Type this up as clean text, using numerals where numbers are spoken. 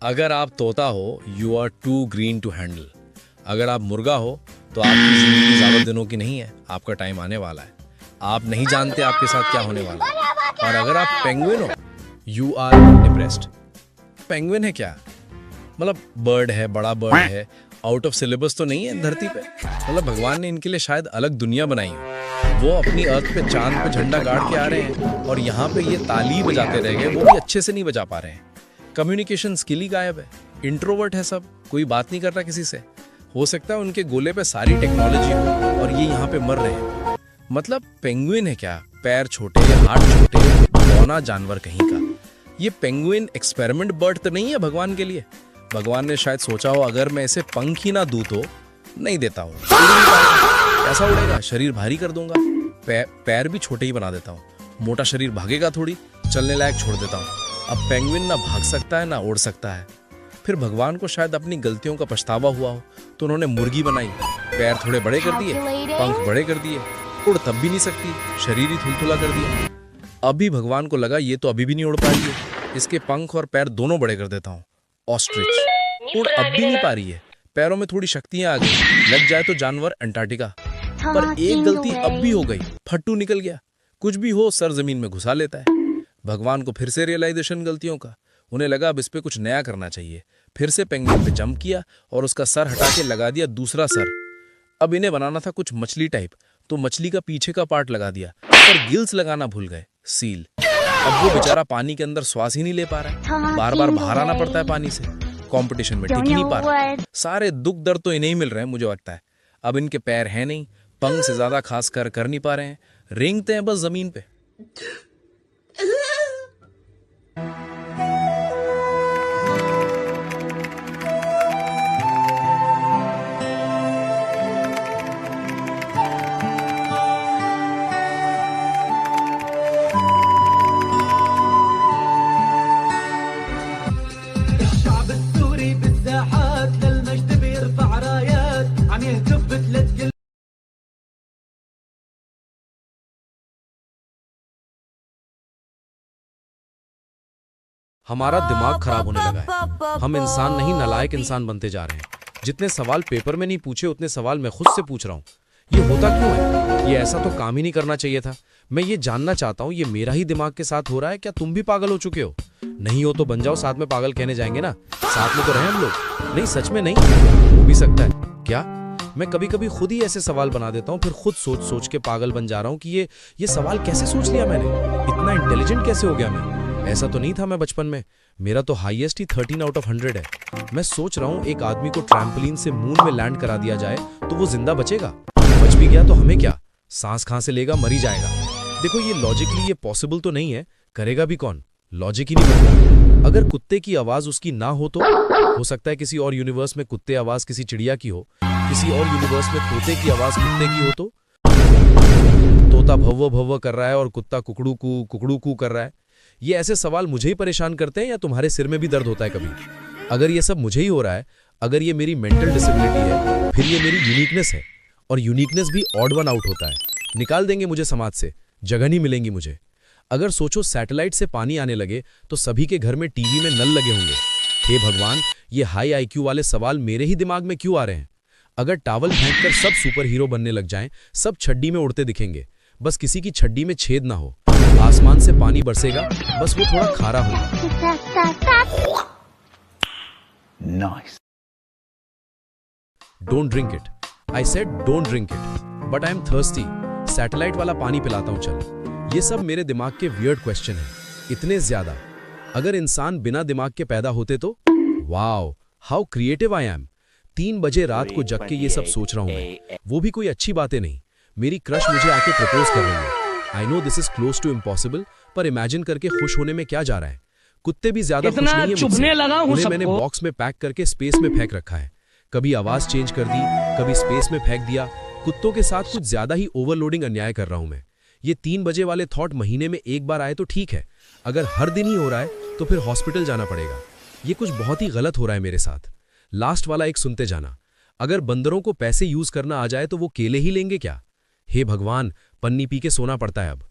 अगर आप तोता हो you are too green to handle. अगर आप मुर्गा हो तो आपकी जिंदगी ज्यादा दिनों की नहीं है, आपका टाइम आने वाला है। आप नहीं जानते आपके साथ क्या होने वाला है। और अगर आप पेंगुइन हो यू आर डिप्रेस्ड। पेंगुइन है क्या? मतलब बर्ड है, बड़ा बर्ड है, आउट ऑफ सिलेबस तो नहीं है धरती पे। मतलब भगवान ने इनके लिए शायद अलग दुनिया बनाई हो। वो अपनी अर्थ पे चांद पे झंडा गाड़ के आ रहे हैं और यहाँ पे ये ताली बजाते रह गए, वो भी अच्छे से नहीं बजा पा रहे हैं। कम्युनिकेशन स्किल ही गायब है, इंट्रोवर्ट है सब, कोई बात नहीं कर रहा किसी से। हो सकता है उनके गोले पे सारी टेक्नोलॉजी हो और ये यहाँ पे मर रहे हैं। मतलब पेंगुइन है क्या? पैर छोटे, हाथ छोटे, बौना जानवर कहीं का। ये पेंगुइन एक्सपेरिमेंट बर्ड तो नहीं है भगवान के लिए। भगवान ने शायद सोचा हो अगर मैं इसे पंख ही ना दूं तो नहीं देता हूँ, ऐसा उड़ेगा, शरीर भारी कर दूंगा, पैर भी छोटे ही बना देता हूँ, मोटा शरीर भागेगा थोड़ी, चलने लायक छोड़ देता हूँ। अब पेंगुइन ना भाग सकता है ना उड़ सकता है। फिर भगवान को शायद अपनी गलतियों का पछतावा हुआ हो तो उन्होंने मुर्गी बनाई, पैर थोड़े बड़े कर दिए, पंख बड़े कर दिए, उड़ तब भी नहीं सकती, शरीर ही थुलथुला कर दिया। अभी भगवान को लगा ये तो अभी भी नहीं उड़ पा रही है, इसके पंख और पैर दोनों बड़े कर देता हूँ। ऑस्ट्रिच उड़ अब भी नहीं पा रही है, पैरों में थोड़ी शक्तियां आ गई, लग जाए तो जानवर अंटार्कटिका। पर एक गलती अब भी हो गई, फट्टू निकल गया, कुछ भी हो सर जमीन में घुसा लेता है। भगवान को फिर से रियलाइजेशन गलतियों का, उन्हें लगा अब इस पे कुछ नया करना चाहिए। फिर से पेंगुइन पे जंप किया और उसका सर हटा के लगा दिया दूसरा सर। अब इन्हें बनाना था कुछ मछली टाइप, तो मछली का पीछे का पार्ट लगा दिया, पर गिल्स लगाना भूल गए, सील। अब वो बेचारा पानी के अंदर श्वास ही नहीं ले पा रहा है, बार बार बाहर आना पड़ता है पानी से, कंपटीशन में टिक ही नहीं पा रहा। सारे दुख दर्द तो इन्हें ही मिल रहे हैं मुझे लगता है। अब इनके पैर हैं नहीं, पंख से ज्यादा खास कर नहीं पा रहे हैं, रेंगते हैं बस जमीन पे। हमारा दिमाग खराब होने लगा है। हम इंसान नहीं नालायक इंसान बनते जा रहे हैं। जितने सवाल पेपर में नहीं पूछे उतने सवाल मैं खुद से पूछ रहा हूँ। ये होता क्यों है? ये ऐसा तो काम ही नहीं करना चाहिए था। मैं ये जानना चाहता हूँ, ये मेरा ही दिमाग के साथ हो रहा है क्या तुम भी पागल हो चुके हो? नहीं हो तो बन जाओ, साथ में पागल कहने जाएंगे ना, साथ में तो रहे हम लोग। नहीं सच में नहीं हो भी सकता है क्या? मैं कभी कभी खुद ही ऐसे सवाल बना देता हूँ, फिर खुद सोच सोच के पागल बन जा रहा हूँ कि ये सवाल कैसे सोच लिया मैंने, इतना इंटेलिजेंट कैसे हो गया मैं? ऐसा तो नहीं था मैं बचपन में। मेरा तो हाईएस्ट ही 13 आउट ऑफ 100 है। मैं सोच रहा हूँ एक आदमी को ट्रैम्पोलिन से मून में लैंड करा दिया जाए तो वो जिंदा बचेगा, बच भी गया तो हमें क्या, सांस कहां से लेगा, मर ही जाएगा। देखो ये लॉजिकली ये पॉसिबल तो नहीं है, करेगा भी कौन? लॉजिक ही नहीं बनता। अगर कुत्ते की आवाज उसकी ना हो तो हो सकता है किसी और यूनिवर्स में कुत्ते आवाज किसी चिड़िया की हो, किसी और यूनिवर्स में तोते की आवाज कुत्ते की हो। तो तोता भव्व भव्व कर रहा है और कुत्ता कुकड़ू कू कर रहा है। ये ऐसे सवाल मुझे ही परेशान करते हैं या तुम्हारे सिर में भी दर्द होता है कभी? अगर ये सब मुझे ही हो रहा है, अगर ये मेरी मेंटल डिसेबिलिटी है, फिर ये मेरी यूनिकनेस है, और यूनिकनेस भी ऑड वन आउट होता है। निकाल देंगे मुझे समाज से, जगह नहीं मिलेंगी मुझे। अगर सोचो सैटेलाइट से पानी आने लगे तो सभी के घर में टीवी में नल लगे होंगे। हे भगवान, ये हाई आईक्यू वाले सवाल मेरे ही दिमाग में क्यों आ रहे हैं? अगर टावल फेंककर सब सुपर हीरो बनने लग जाएं, सब छड्डी में उड़ते दिखेंगे, बस किसी की छड्डी में छेद ना हो, आसमान से पानी बरसेगा, बस वो थोड़ा खारा होगा। Nice. Don't drink it. I said don't drink it. But I am thirsty. Satellite वाला पानी पिलाता हूँ चल। ये सब मेरे दिमाग के वियर्ड क्वेश्चन हैं, इतने ज्यादा। अगर इंसान बिना दिमाग के पैदा होते तो? Wow, how creative I am. 3 बजे रात को जग के ये सब सोच रहा हूँ मैं, वो भी कोई अच्छी बातें नहीं। मेरी क्रश मुझे आके प्रपोज कर रही है। I know this is close to impossible, पर इमेजिन करके खुश होने में क्या जा रहा है? कुत्ते भी ज्यादा खुश नहीं है मुझसे। उन्हें मैंने बॉक्स में पैक करके स्पेस में फेंक रखा है। कभी आवाज चेंज कर दी, कभी स्पेस में फेंक दिया। कुत्तों के साथ कुछ ज्यादा ही ओवरलोडिंग अन्याय कर रहा हूं मैं। ये 3 बजे वाले थॉट महीने में एक बार आए तो ठीक है, अगर हर दिन ही हो रहा है तो फिर हॉस्पिटल जाना पड़ेगा। ये कुछ बहुत ही गलत हो रहा है मेरे साथ। लास्ट वाला एक सुनते जाना, अगर बंदरों को पैसे यूज करना आ जाए तो वो केले ही लेंगे क्या? हे भगवान, पन्नी पी के सोना पड़ता है अब।